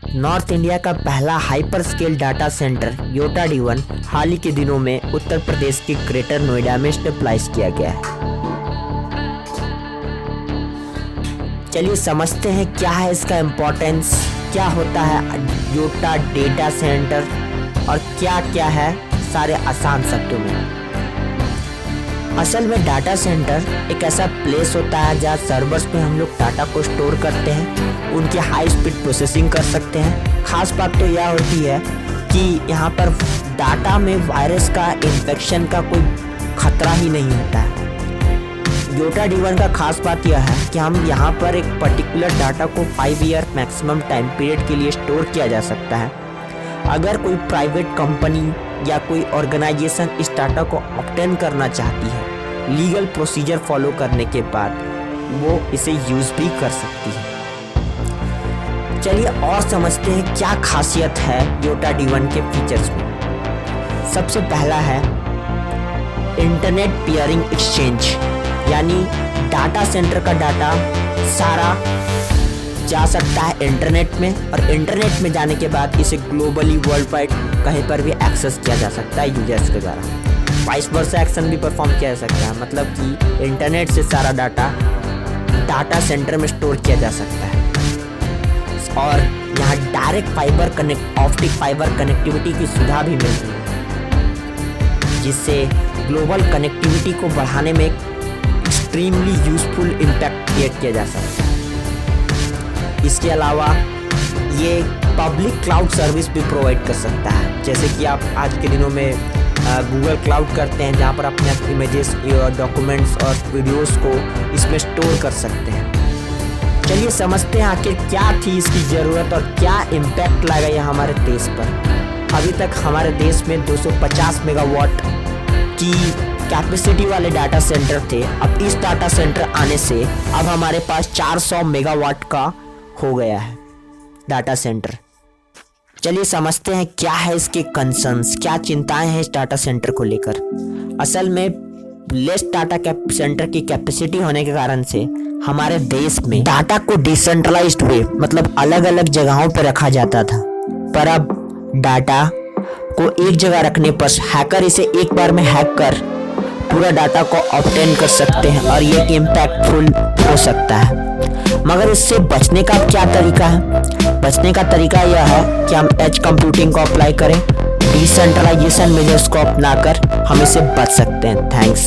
North India का पहला hyper scale data center Yotta D1 हाल ही के दिनों में उत्तर प्रदेश के ग्रेटर नोएडा में स्टेबलाइज किया गया है। चलिए समझते हैं क्या है इसका इम्पोर्टेंस, क्या होता है योटा डेटा सेंटर और क्या क्या है सारे आसान शब्दों में। असल में डाटा सेंटर एक ऐसा प्लेस होता है जहाँ सर्वर्स में हम लोग डाटा को स्टोर करते हैं, उनकी हाई स्पीड प्रोसेसिंग कर सकते हैं। खास बात तो यह होती है कि यहाँ पर डाटा में वायरस का इन्फेक्शन का कोई खतरा ही नहीं होता है। योटा D1 का खास बात यह है कि हम यहाँ पर एक पर्टिकुलर डाटा को 5 ईयर मैक्सिमम टाइम पीरियड के लिए स्टोर किया जा सकता है। अगर कोई प्राइवेट कंपनी या कोई ऑर्गेनाइजेशन इस डाटा को ऑब्टेन करना चाहती है, लीगल प्रोसीजर फॉलो करने के बाद वो इसे यूज भी कर सकती है। चलिए और समझते हैं क्या खासियत है योटा D1 के फीचर्स में। सबसे पहला है इंटरनेट पियरिंग एक्सचेंज, यानी डाटा सेंटर का डाटा सारा जा सकता है इंटरनेट में, और इंटरनेट में जाने के बाद इसे ग्लोबली वर्ल्ड वाइड कहीं पर भी एक्सेस किया जा सकता है यूजर्स के द्वारा। वाइस वर्सा एक्शन भी परफॉर्म किया जा सकता है, मतलब कि इंटरनेट से सारा डाटा सेंटर में स्टोर किया जा सकता है। और यहाँ डायरेक्ट ऑप्टिक फाइबर कनेक्टिविटी की सुविधा भी मिल रही है, जिससे ग्लोबल कनेक्टिविटी को बढ़ाने में एक्सट्रीमली यूजफुल इम्पैक्ट क्रिएट किया जा सकता है। इसके अलावा ये पब्लिक क्लाउड सर्विस भी प्रोवाइड कर सकता है, जैसे कि आप आज के दिनों में गूगल क्लाउड करते हैं, जहाँ पर अपने इमेजेस, डॉक्यूमेंट्स और वीडियोस को इसमें स्टोर कर सकते हैं। चलिए समझते हैं आखिर क्या थी इसकी ज़रूरत और क्या इम्पैक्ट लाएगा यह हमारे देश पर। अभी तक हमारे देश में 250 मेगावाट की कैपेसिटी वाले डाटा सेंटर थे। अब इस डाटा सेंटर आने से अब हमारे पास 400 मेगावाट का हो गया है डाटा सेंटर। चलिए समझते हैं क्या है इसके कंसर्न्स, क्या चिंताएं हैं इस डाटा सेंटर को लेकर। असल में लेस डाटा सेंटर की कैपेसिटी होने के कारण से हमारे देश में डाटा को डिसेंट्रलाइज्ड वे, मतलब अलग अलग जगहों पर रखा जाता था, पर अब डाटा को एक जगह रखने पर हैकर इसे एक बार में हैक कर पूरा डाटा को ऑब्टेन कर सकते हैं और ये इम्पैक्टफुल हो सकता है। मगर इससे बचने का क्या तरीका है? बचने का तरीका यह है कि हम एज कंप्यूटिंग को अप्लाई करें, डिसेंट्रलाइजेशन मेजर्स को अपनाकर हम इससे बच सकते हैं। थैंक्स।